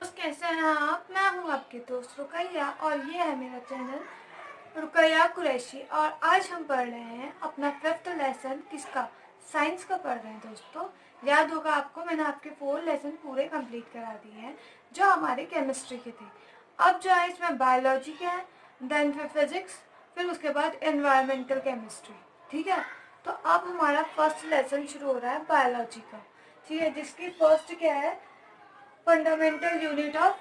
कैसे हैं आप? मैं हूं आपके दोस्त रुकैया और ये है मेरा चैनल रुकैया कुरैशी। और आज हम पढ़ रहे हैं अपना 5th लेसन। किसका? साइंस का पढ़ रहे हैं दोस्तों। याद होगा आपको, मैंने आपके 4 लेसन पूरे कंप्लीट करा दिए हैं जो हमारे केमिस्ट्री के थे। अब जो है इसमें बायोलॉजी के हैं, देन फिर फिजिक्स, फिर उसके बाद एनवायरमेंटल केमिस्ट्री। ठीक है, तो अब हमारा फर्स्ट लेसन शुरू हो रहा है बायोलॉजी का। ठीक है, जिसकी फर्स्ट क्या है? फंडामेंटल यूनिट ऑफ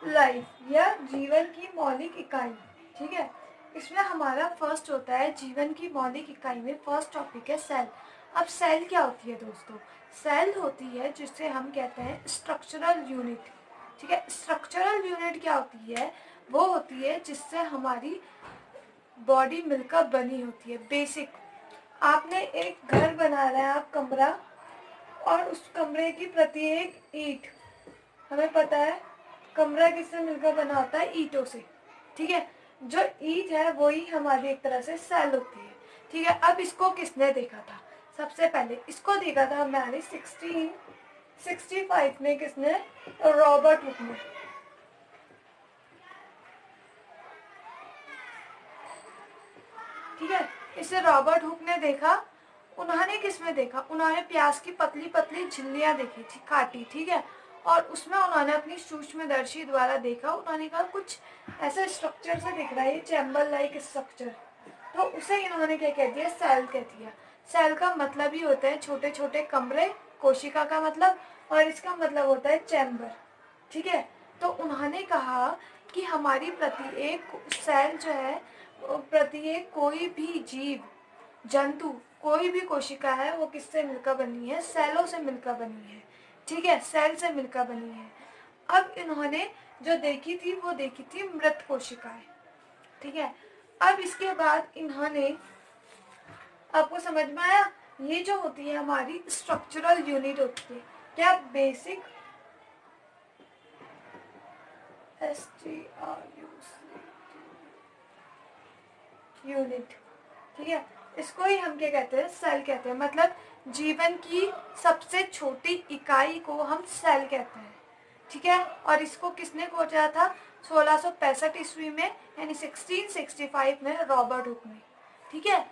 लाइफ या जीवन की मौलिक इकाई। ठीक है, इसमें हमारा फर्स्ट होता है जीवन की मौलिक इकाई में फर्स्ट टॉपिक है सेल। अब सेल क्या होती है दोस्तों? सेल होती है जिसे हम कहते हैं स्ट्रक्चरल यूनिट। ठीक है, स्ट्रक्चरल यूनिट क्या होती है? वो होती है जिससे हमारी बॉडी मिलकर बनी होती है। बेसिक, आपने एक घर बना रहे हैं आप, कमरा, और उस कमरे की प्रत्येक ईंट, हमें पता है कमरा किससे मिलकर बना होता है? ईंटों से। ठीक है, जो ईंट है वही हमारी एक तरह से सेल होती है। ठीक है, अब इसको किसने देखा था? सबसे पहले इसको देखा था हमारे 1665 में। किसने? रॉबर्ट हुक ने। ठीक है, इसे रॉबर्ट हुक ने देखा। उन्होंने किसमें देखा? उन्होंने प्याज की पतली पतली झिल्लियां देखी थी, काटी। ठीक है, और उसमें उन्होंने अपनी सूक्ष्मदर्शी द्वारा देखा। उन्होंने कहा कुछ ऐसा स्ट्रक्चर से दिख रहा है, ये चैम्बर लाइक स्ट्रक्चर। तो उसे इन्होंने क्या कह दिया? सेल कह दिया। सेल का मतलब ही होता है छोटे छोटे कमरे, कोशिका का मतलब, और इसका मतलब होता है चैम्बर। ठीक है, तो उन्होंने कहा कि हमारी प्रत्येक सेल जो है, प्रत्येक कोई भी जीव जंतु, कोई भी कोशिका है, वो किससे मिलकर बनी है? सेलों से मिलकर बनी है। ठीक है, सेल से मिलकर बनी है। अब इन्होंने जो देखी थी वो देखी थी मृत कोशिकाएं। ठीक है, अब इसके बाद इन्होंने, आपको समझ में आया? ये जो होती है हमारी स्ट्रक्चरल यूनिट होती है। क्या? Basic, unit. ठीक है, इसको ही हम क्या कहते हैं? सेल कहते हैं। मतलब जीवन की सबसे छोटी इकाई को हम सेल कहते हैं। ठीक है, और इसको किसने खोजा था? 1665 ईस्वी में, यानी 1665 में रॉबर्ट हुक ने। ठीक है,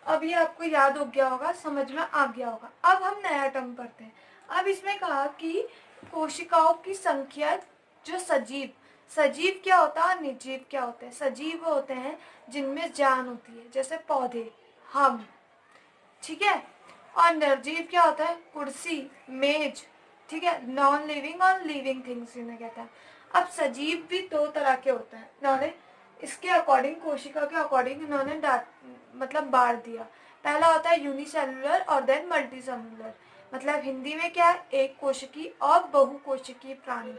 अब ये आपको याद हो गया होगा, समझ में आ गया होगा। अब हम नया टर्म पढ़ते हैं। अब इसमें कहा कि कोशिकाओं की संख्या, जो सजीव, सजीव क्या होता है और निर्जीव क्या होता है? सजीव होते हैं जिनमें जान होती है, जैसे पौधे, हम। ठीक है, और निर्जीव क्या होता है? कुर्सी, मेज। ठीक है, नॉन लिविंग और लिविंग थिंग्स इन्हें कहते हैं। अब सजीव भी 2 तरह के होते हैं। इन्होंने इसके अकॉर्डिंग, कोशिका के अकॉर्डिंग इन्होंने मतलब बांट दिया। पहला होता है यूनिसेलुलर और देन मल्टी सेलुलर। मतलब हिंदी में क्या है? एक कोशिकी और बहुकोशिकीय प्राणी।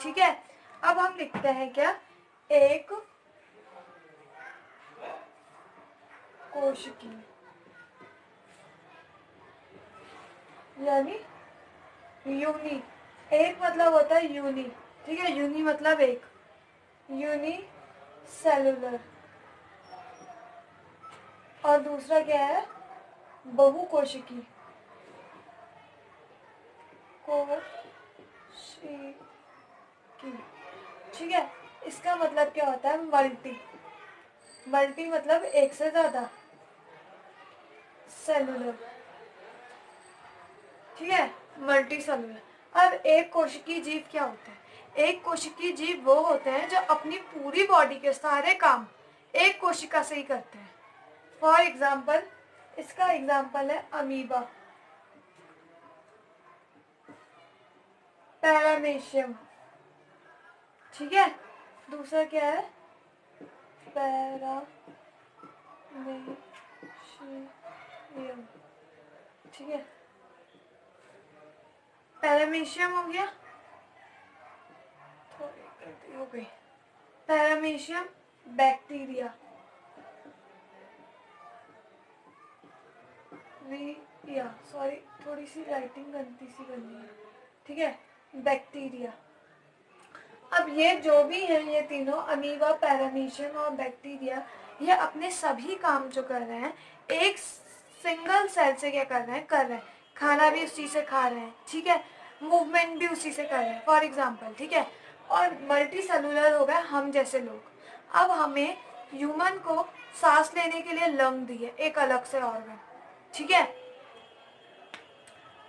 ठीक है, अब हम लिखते हैं क्या? एक कोशिकी यानी यूनि। एक मतलब होता है यूनि। ठीक है, यूनि मतलब एक, यूनि सेलुलर। और दूसरा क्या है? बहुकोशिकी, कोशिकी। ठीक है, इसका मतलब क्या होता है? मल्टी। मल्टी मतलब एक से ज्यादा, सेलुलर। ठीक है, मल्टी सेलुलर। अब एक कोशिकीय जीव क्या होता है? एक कोशिकीय जीव वो होते हैं जो अपनी पूरी बॉडी के सारे काम एक कोशिका से ही करते हैं। फॉर एग्जाम्पल, इसका एग्जाम्पल है अमीबा, पैरामेशियम। ठीक है, दूसरा क्या है? पैरामेशियम। ठीक है, पैरामेशियम हो गया, थोड़ी गलती हो गई। पैरामेशियम, बैक्टीरिया, सॉरी, थोड़ी सी राइटिंग गलती सी करनी है। ठीक है, बैक्टीरिया। अब ये जो भी है, ये तीनों, अमीबा, पैरामीशियम और बैक्टीरिया, ये अपने सभी काम जो कर रहे हैं एक सिंगल सेल से क्या कर रहे हैं? कर रहे हैं। खाना भी उसी से खा रहे हैं। ठीक है, मूवमेंट भी उसी से कर रहे हैं फॉर एग्जाम्पल, ठीक है। और मल्टी सेलुलर हो गए हम जैसे लोग। अब हमें ह्यूमन को सांस लेने के लिए लंग दिए, एक अलग से ऑर्गन, ठीक है।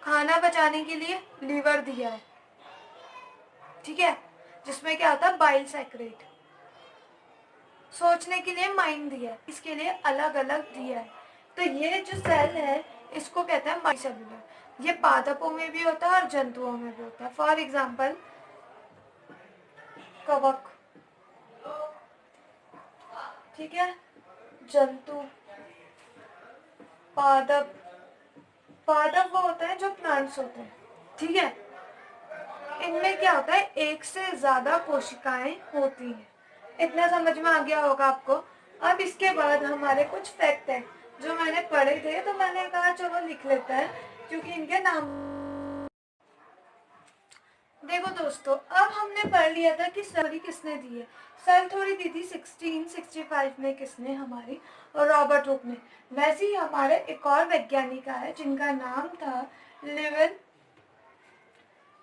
खाना पचाने के लिए लीवर दिया है, ठीक है, जिसमें क्या होता है बाइल सेक्रेट। सोचने के लिए माइंड दिया है, इसके लिए अलग अलग दिया है। तो ये जो सेल है इसको कहते हैं मल्टीसेलुलर। ये पादपों में भी होता है और जंतुओं में भी होता है। फॉर एग्जाम्पल कवक, ठीक है, जंतु, पादप। पादप वो होता है जो प्लांट्स होते हैं, ठीक है। इनमें क्या होता है, एक से ज्यादा कोशिकाएं होती हैं। इतना समझ में आ गया होगा आपको। अब इसके बाद हमारे कुछ फैक्ट हैं जो मैंने पढ़े थे, तो मैंने कहा चलो लिख लेते हैं क्योंकि इनके नाम। देखो दोस्तों, अब हमने पढ़ लिया था कि सेल थ्योरी किसने दी है। सेल थ्योरी दी थी 1665 में, किसने, हमारी और रॉबर्ट हुक ने। वैसे ही हमारे एक और वैज्ञानिक है जिनका नाम था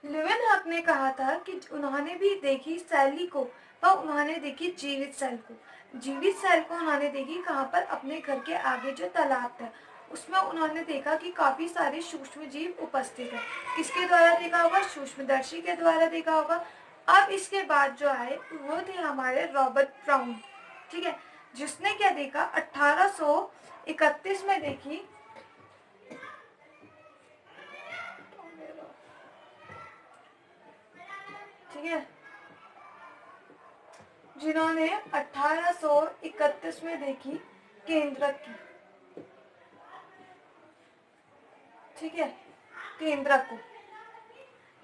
लिविनहक ने कहा था कि उन्होंने भी देखी सेल को, पर उन्होंने देखी जीवित सेल को। जीवित सेल को उन्होंने देखी कहाँ पर, अपने घर के आगे जो तालाब था उसमें उन्होंने देखा कि काफी सारे सूक्ष्म जीव उपस्थित है। किसके द्वारा देखा होगा, सूक्ष्मदर्शी के द्वारा देखा होगा। अब इसके बाद जो आए वो थे हमारे रॉबर्ट ब्राउन, ठीक है, जिसने क्या देखा 1831 में देखी, ठीक है, जिन्होंने 1831 में देखी केंद्रक की, ठीक है, केंद्रक को।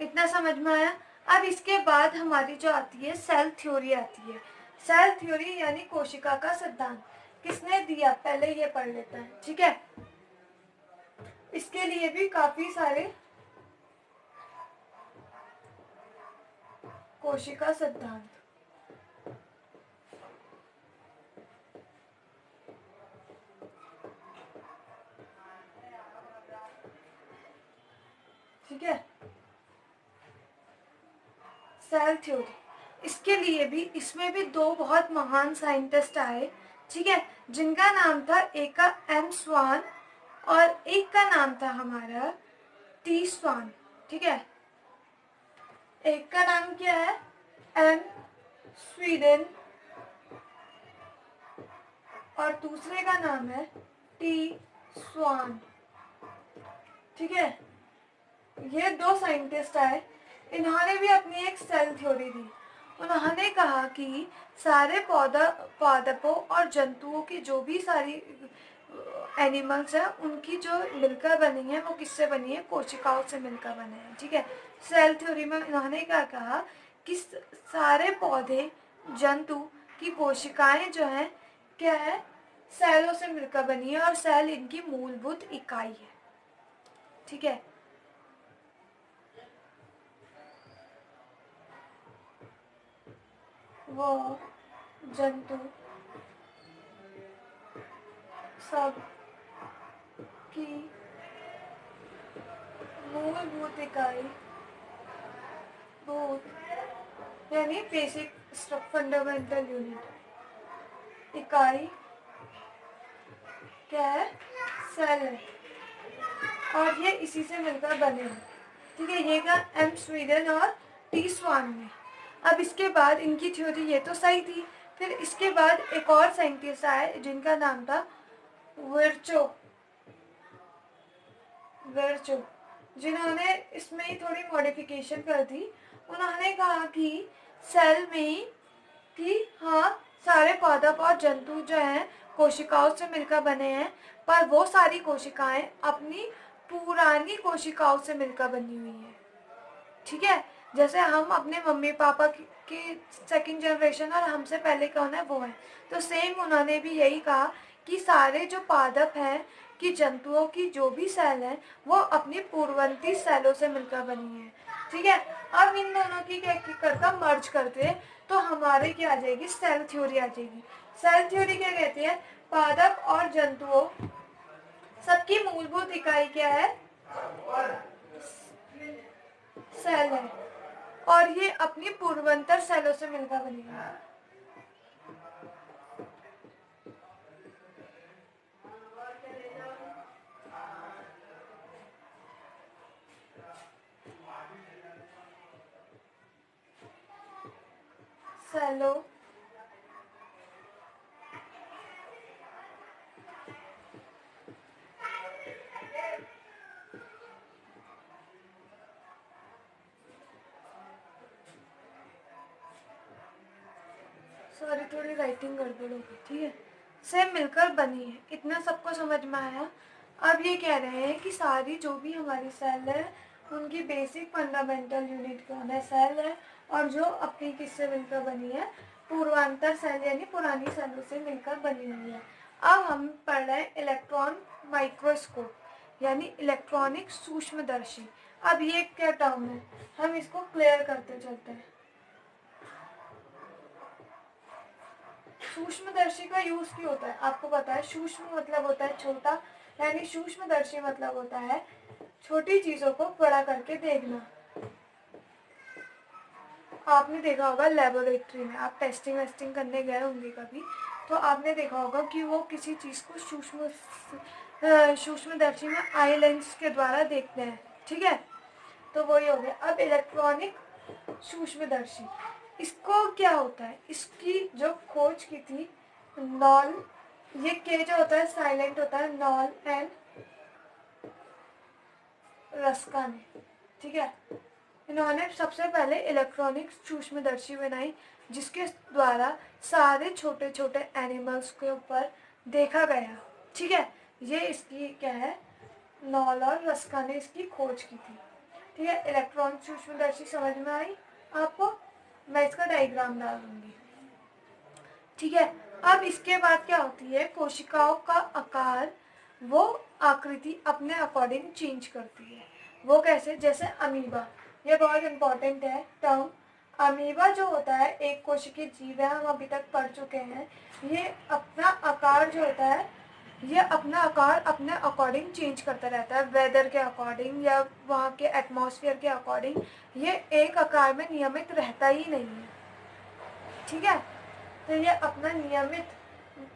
इतना समझ में आया। अब इसके बाद हमारी जो आती है सेल थ्योरी आती है। सेल थ्योरी यानी कोशिका का सिद्धांत किसने दिया, पहले ये पढ़ लेते हैं, ठीक है। इसके लिए भी काफी सारे कोशिका सिद्धांत, ठीक है, सेल थ्योरी। इसके लिए भी, इसमें भी दो बहुत महान साइंटिस्ट आए, ठीक है, जिनका नाम था, एक का एम स्वान और एक का नाम था हमारा टी स्वान, ठीक है। एक का नाम क्या है, एम स्वीडन, और दूसरे का नाम है टी स्वान, ठीक है। ये दो साइंटिस्ट आए, इन्होंने भी अपनी एक सेल थ्योरी दी। उन्होंने कहा कि सारे पादपों और जंतुओं की जो भी सारी एनिमल्स हैं उनकी जो मिलकर बनी है वो किससे बनी है, कोशिकाओं से मिलकर बने हैं, ठीक है। सेल थ्योरी में इन्होंने क्या कहा कि सारे पौधे जंतु की कोशिकाएं जो है क्या है, सेलों से मिलकर बनी है और सेल इनकी मूलभूत इकाई है, ठीक है। वो जंतु सब की मूलभूत इकाई, भूत यानी बेसिक फंडामेंटल यूनिट, इकाई क्या है, सेल है, और ये इसी से मिलकर बने हैं, ठीक है। ये का एम स्वीडन और टी स्वान ने। अब इसके बाद इनकी थ्योरी ये तो सही थी, फिर इसके बाद एक और साइंटिस्ट आए जिनका नाम था विर्चो, जिन्होंने इसमें ही थोड़ी मॉडिफिकेशन कर दी। उन्होंने कहा कि सेल में कि हाँ सारे पादप और जंतु जो हैं कोशिकाओं से मिलकर बने हैं, पर वो सारी कोशिकाएं अपनी पुरानी कोशिकाओं से मिलकर बनी हुई हैं, ठीक है। जैसे हम अपने मम्मी पापा की सेकंड जनरेशन और हमसे पहले कौन है वो है, तो सेम उन्होंने भी यही कहा कि सारे जो पादप हैं कि जंतुओं की जो भी सेल है वो अपनी पूर्ववर्ती सेलों से मिलकर बनी है, ठीक है। अब इन दोनों की क्या करता मर्ज करते तो हमारे क्या आ जाएगी, सेल थ्योरी आ जाएगी। सेल थ्योरी क्या कहती है, पादप और जंतुओं सबकी मूलभूत इकाई क्या है, सेल है और ये अपनी पूर्वांतर सेलों से मिलकर बनी है। सेलो सॉरी थोड़ी राइटिंग गड़बड़ हो गई, ठीक है, से मिलकर बनी है। इतना सबको समझ में आया। अब ये कह रहे हैं कि सारी जो भी हमारी सेल है उनकी बेसिक फंडामेंटल यूनिट कौन है, सेल है, और जो अपनी किससे मिलकर बनी है, पूर्वांतर सेल यानी पुरानी सेलों से मिलकर बनी हुई है। अब हम पढ़ रहे हैं इलेक्ट्रॉन माइक्रोस्कोप यानी इलेक्ट्रॉनिक सूक्ष्मदर्शी। अब ये क्या टर्म है, हम इसको क्लियर करते चलते हैं। सूक्ष्मदर्शी का यूज क्यों होता है आपको पता है। सूक्ष्म मतलब होता है छोटा, यानी सूक्ष्मदर्शी मतलब होता है छोटी चीजों को बड़ा करके देखना। आपने देखा होगा लेबोरेटरी में, आप टेस्टिंग वेस्टिंग करने गए होंगे कभी, तो आपने देखा होगा कि वो किसी चीज को सूक्ष्मदर्शी में आई लेंस के द्वारा देखते हैं, ठीक है। तो वही हो गया। अब इलेक्ट्रॉनिक सूक्ष्मदर्शी, इसको क्या होता है, इसकी जो खोज की थी नॉल, ये के जो होता है साइलेंट होता है, नॉल एंड रस्का ने, ठीक है। इन्होंने सबसे पहले इलेक्ट्रॉनिक सूक्ष्मदर्शी बनाई जिसके द्वारा सारे छोटे छोटे एनिमल्स के ऊपर देखा गया, ठीक है। ये इसकी क्या है, नॉल और रस्का ने इसकी खोज की थी, ठीक है। इलेक्ट्रॉनिक सूक्ष्मदर्शी समझ में आई आपको, मैं इसका डायग्राम डाल दूंगी, ठीक है। अब इसके बाद क्या होती है, कोशिकाओं का आकार वो आकृति अपने अकॉर्डिंग चेंज करती है। वो कैसे, जैसे अमीबा, ये बहुत इंपॉर्टेंट है टर्म। अमीबा जो होता है एक कोशिकीय जीव है, हम अभी तक पढ़ चुके हैं। ये अपना आकार जो होता है, ये अपना आकार अपने अकॉर्डिंग चेंज करता रहता है, वेदर के अकॉर्डिंग या वहाँ के एटमॉस्फेयर के अकॉर्डिंग। ये एक आकार में नियमित रहता ही नहीं है, ठीक है। तो ये अपना नियमित,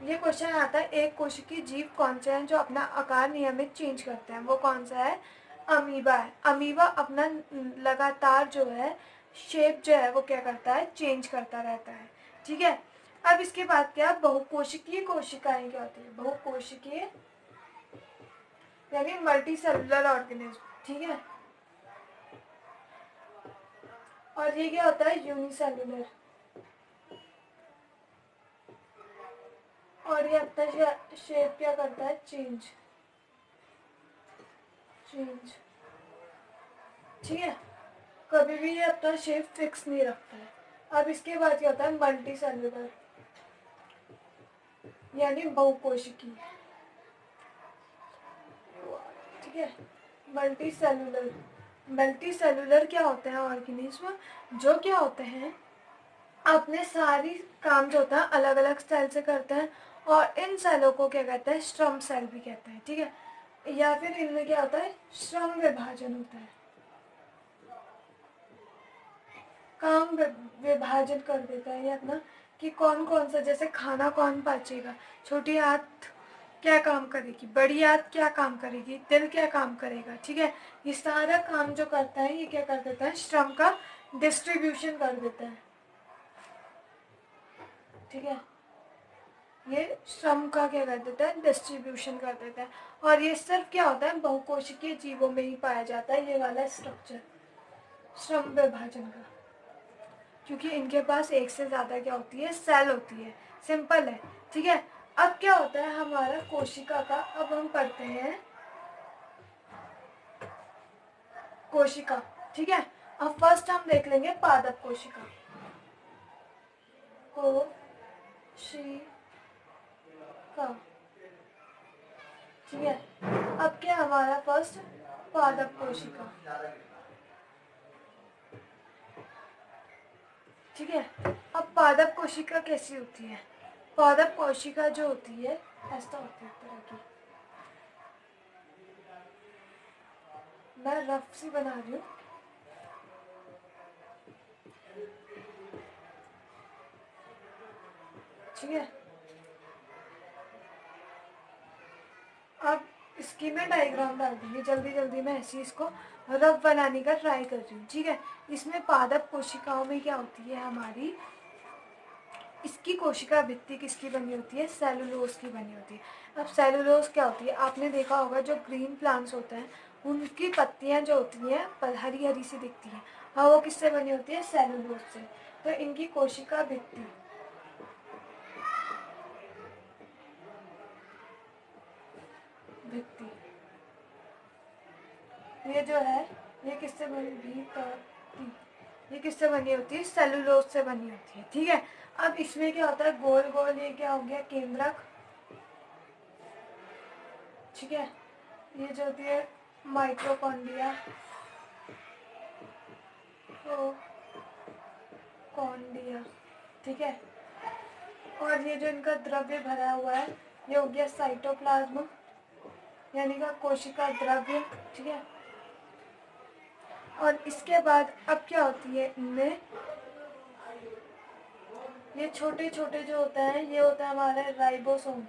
ये क्वेश्चन आता है एक कोशिकीय जीव कौन से हैं जो अपना आकार नियमित चेंज करते हैं, वो कौन सा है, अमीबा है। अमीबा अपना लगातार जो है शेप जो है वो क्या करता है, चेंज करता रहता है, ठीक है। अब इसके बाद क्या, बहुकोशिकीय कोशिकाएं क्या होती है, बहुकोशिकीय यानी मल्टी सेलुलर ऑर्गेनिज्म, ठीक है। और ये क्या होता है, यूनिसेलुलर, और ये अपना शेप क्या करता है, चेंज, ठीक है। कभी भी ये अपना शेप फिक्स नहीं रखता है। अब इसके बाद क्या होता है, मल्टी सेलुलर यानी बहुकोशिकी, ठीक है। मल्टी सेलुलर, मल्टी सेलुलर क्या होते हैं, ऑर्गेनिज्म जो क्या होते हैं अपने सारी काम जो होता है अलग अलग सेल से करते हैं, और इन सेलों को क्या कहते हैं, श्रम सेल भी कहते हैं, ठीक है। या फिर इनमें क्या होता है, श्रम विभाजन होता है, काम विभाजन कर देता है ये अपना, कि कौन कौन सा, जैसे खाना कौन पाचेगा, छोटी आंत क्या काम करेगी, बड़ी आंत क्या काम करेगी, दिल क्या काम करेगा, ठीक है। ये सारा काम जो करता है ये क्या कर देता है, श्रम का डिस्ट्रीब्यूशन कर देता है, ठीक है। ये श्रम का क्या कर देता है, डिस्ट्रीब्यूशन कर देता है। और ये सिर्फ क्या होता है, बहुकोशिकीय जीवों में ही पाया जाता है ये वाला स्ट्रक्चर, श्रम विभाजन का, क्योंकि इनके पास एक से ज्यादा क्या होती है, सेल होती है, सिंपल है, ठीक है। अब क्या होता है हमारा कोशिका का, अब हम पढ़ते हैं कोशिका, ठीक है। अब फर्स्ट हम देख लेंगे पादप कोशिका, कोशिका, ठीक है। अब क्या हमारा फर्स्ट पादप कोशिका, ठीक है। अब पादप कोशिका कैसी होती है, पादप कोशिका जो होती है ऐसा होती है तरह की, मैं रफ सी बना रही हूँ, ठीक है, अब इसकी मैं डायग्राम डाल दूंगी जल्दी जल्दी, मैं ऐसे इसको रफ बनाने का ट्राई कर रही हूँ। ठीक है, इसमें पादप कोशिकाओं में क्या होती है हमारी, इसकी कोशिका भित्ति किसकी बनी होती है, सेलुलोज की बनी होती है। अब सेलुलोज क्या होती है, आपने देखा होगा जो ग्रीन प्लांट्स होते हैं उनकी पत्तियां जो होती हैं हरी हरी सी दिखती हैं, हाँ वो किससे बनी होती है, सेलुलोज से। तो इनकी कोशिका भित्ति भित्ति ये जो है ये किससे बनी, भित्ति ये किससे बनी होती है, सेलुलोज से बनी होती है। ठीक है, अब इसमें क्या होता है, गोल गोल ये क्या हो गया, केंद्रक। ठीक है, ये जो होती है माइटोकॉन्ड्रिया, तो कॉन्डिया। ठीक है, और ये जो इनका द्रव्य भरा हुआ है ये हो गया साइटोप्लाज्म, यानी का कोशिका द्रव्य। ठीक है, और इसके बाद अब क्या होती है इनमें, ये छोटे छोटे जो होते हैं ये होता है हमारे राइबोसोम।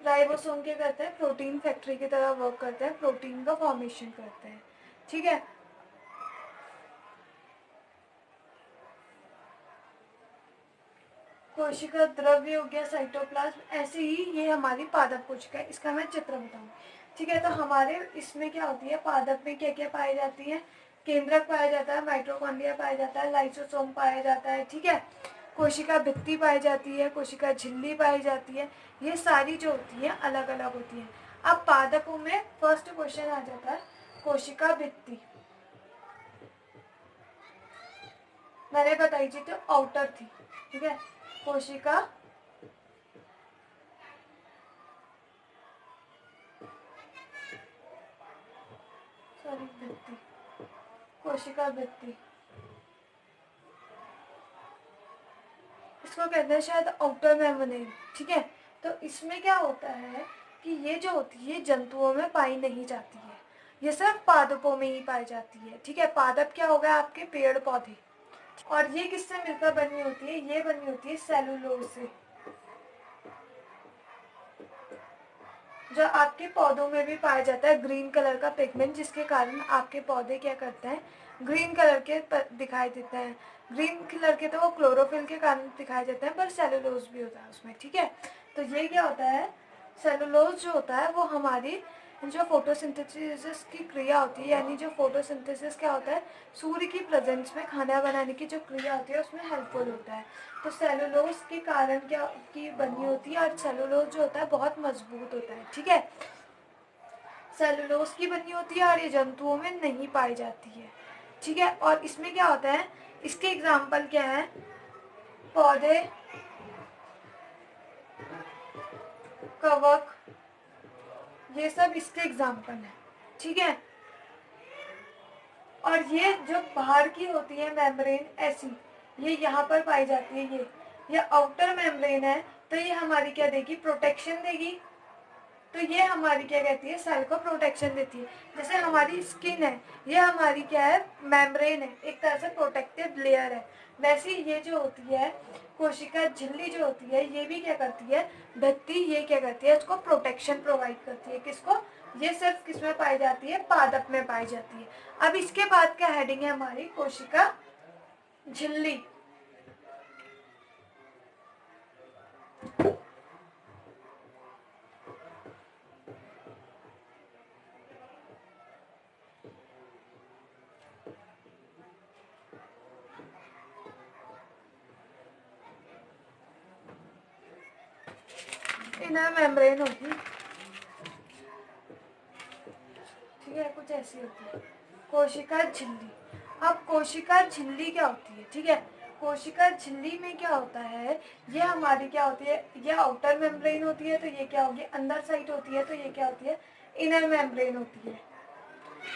राइबोसोम क्या करते हैं, प्रोटीन फैक्ट्री की तरह वर्क करते हैं, प्रोटीन का फॉर्मेशन करते हैं। ठीक है, कोशिका द्रव्य हो गया साइटोप्लाज्म, ऐसे ही ये हमारी पादप कोशिका है, इसका मैं चित्र बताऊंगी। ठीक है, तो हमारे इसमें क्या होती है, पादप में क्या क्या पाई जाती है, केंद्रक पाया जाता है, माइटोकॉन्ड्रिया पाया जाता है, लाइसोसोम पाया जाता है। ठीक है, कोशिका भित्ति पाई जाती है, कोशिका झिल्ली पाई जाती है, ये सारी जो होती है अलग अलग होती है। अब पादपों में फर्स्ट क्वेश्चन आ जाता है कोशिका भित्ति, मैंने बताई थी तो आउटर थी। ठीक है, कोशिका भित्ति, कोशिका भित्ति इसको कहते हैं शायद आउटर मेम्ब्रेन। ठीक है, तो इसमें क्या होता है कि ये जो होती है जंतुओं में पाई नहीं जाती है, ये सिर्फ पादपों में ही पाई जाती है। ठीक है, पादप क्या हो गया, आपके पेड़ पौधे, और ये किससे मिलकर बनी होती है, ये बनी होती है सेलुलोज से, जो आपके पौधों में भी पाया जाता है ग्रीन कलर का पिगमेंट, जिसके कारण आपके पौधे क्या करते हैं, ग्रीन कलर के दिखाई देते हैं। ग्रीन कलर के तो वो क्लोरोफिल के कारण दिखाई देते हैं, पर सेलुलोज भी होता है उसमें। ठीक है, तो ये क्या होता है, सेलुलोज जो होता है वो हमारी जो फोटोसिंथेसिस की क्रिया होती है, यानी जो फोटोसिंथेसिस क्या होता है, सूर्य की प्रेजेंस में खाना बनाने की जो क्रिया होती है उसमें हेल्पफुल होता है। तो सेलुलोज के कारण क्या की बनी होती है, और सेलुलोज जो होता है बहुत मजबूत होता है। ठीक है, सेलुलोज की बनी होती है और ये जंतुओं में नहीं पाई जाती है। ठीक है, और इसमें क्या होता है, इसके एग्जाम्पल क्या है, पौधे, कवक, ये सब इसके एग्जाम्पल है। ठीक है, और ये जो बाहर की होती है मेम्ब्रेन ऐसी, ये यहाँ पर पाई जाती है, ये आउटर मेम्ब्रेन है, तो ये हमारी क्या देगी, प्रोटेक्शन देगी। तो ये हमारी क्या कहती है, सेल को प्रोटेक्शन देती है। जैसे हमारी स्किन है, ये हमारी क्या है, मेम्ब्रेन है, एक तरह से प्रोटेक्टिव लेयर है। वैसे ये जो होती है कोशिका झिल्ली जो होती है, ये भी क्या करती है, भित्ति, ये क्या करती है, इसको प्रोटेक्शन प्रोवाइड करती है। किसको, ये सिर्फ किसमें पाई जाती है, पादप में पाई जाती है। अब इसके बाद क्या हेडिंग है हमारी, कोशिका झिल्ली। इनर मेम्ब्रेन होगी, ठीक है, कुछ ऐसी होती है कोशिका झिल्ली। अब कोशिका झिल्ली क्या होती है, ठीक है, कोशिका झिल्ली में क्या होता है, ये हमारी क्या होती है, ये आउटर मेम्ब्रेन होती है, तो ये क्या होगी, अंदर साइड होती है, तो ये क्या होती है, इनर मेम्ब्रेन होती है।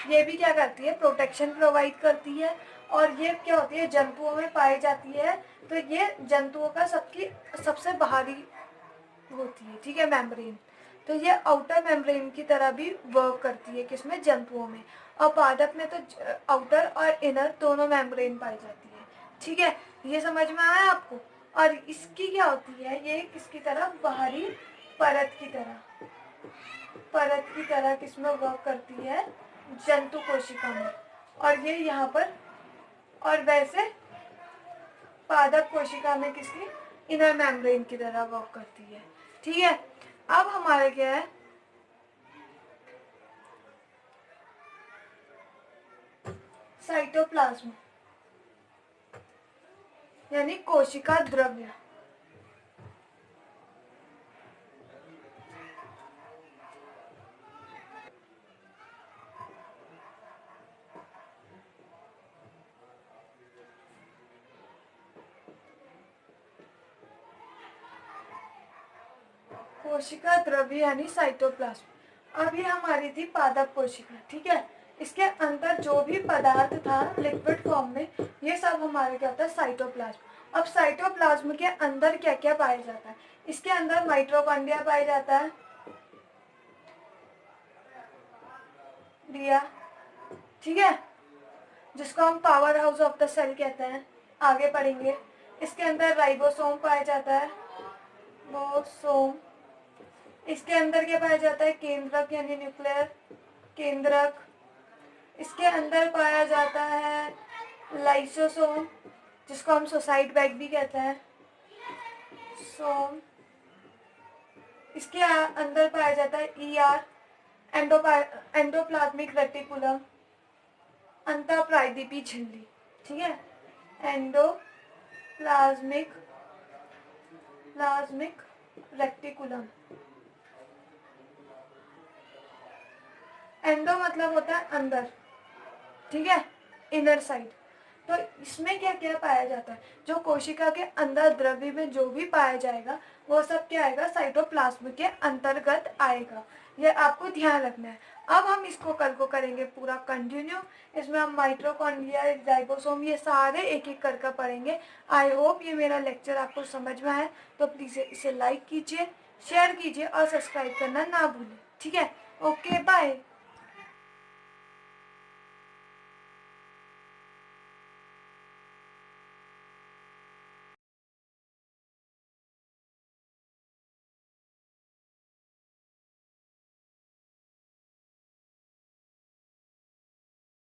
ये भी क्या करती है, प्रोटेक्शन प्रोवाइड करती है, और ये क्या होती है, जंतुओं में पाई जाती है, तो ये जंतुओं का सबसे बाहरी होती है। ठीक है, मेम्ब्रेन, तो ये आउटर मेम्ब्रेन की तरह भी वर्क करती है, किसमें, जंतुओं में। और पादप में तो आउटर और इनर दोनों मेम्ब्रेन पाई जाती है। ठीक है, ये समझ में आया आपको। और इसकी क्या होती है, ये किसकी तरह, बाहरी परत की तरह किसमें वर्क करती है, जंतु कोशिका में। और ये यहाँ पर, और वैसे पादप कोशिका में किसकी, इनर मेम्ब्रेन की तरह वर्क करती है। ठीक है, अब हमारे क्या है, साइटोप्लाज्म यानी कोशिका द्रव्य। कोशिका द्रव्य यानी साइटोप्लाज्म। अब ये हमारी थी पादप कोशिका। ठीक है, इसके अंदर जो भी पदार्थ था लिक्विड फॉर्म में, ये सब हमारे क्या होता है, साइटोप्लाज्म। अब साइटोप्लाज्म के अंदर क्या क्या पाया जाता है, इसके अंदर माइटोकॉन्ड्रिया पाया जाता है, दिया। ठीक है, जिसको हम power house of the cell कहते हैं, आगे पढ़ेंगे। इसके अंदर राइबोसोम पाया जाता है, बोसोम। इसके अंदर क्या पाया जाता है, केंद्रक यानी न्यूक्लियर केंद्रक। इसके अंदर पाया जाता है लाइसोसोम, जिसको हम सुसाइड बैग भी कहते हैं, सोम। इसके अंदर पाया जाता है ईआर, एंडोप्लाज्मिक रेटिकुलम, अंतःप्रायदीपी झिल्ली। ठीक है, एंडोप्लाज्मिक रेटिकुलम। एंडो मतलब होता है अंदर, ठीक है, इनर साइड। तो इसमें क्या क्या पाया जाता है, जो कोशिका के अंदर द्रव्य में जो भी पाया जाएगा वो सब क्या आएगा, साइटोप्लाज्म के अंतर्गत आएगा। ये आपको ध्यान रखना है। अब हम इसको कल को करेंगे पूरा कंटिन्यू। इसमें हम माइटोकॉन्ड्रिया, राइबोसोम, ये सारे एक एक करके पढ़ेंगे। आई होप ये मेरा लेक्चर आपको समझ में आए, तो प्लीज़ इसे लाइक कीजिए, शेयर कीजिए और सब्सक्राइब करना ना भूलें। ठीक है, ओके बाय।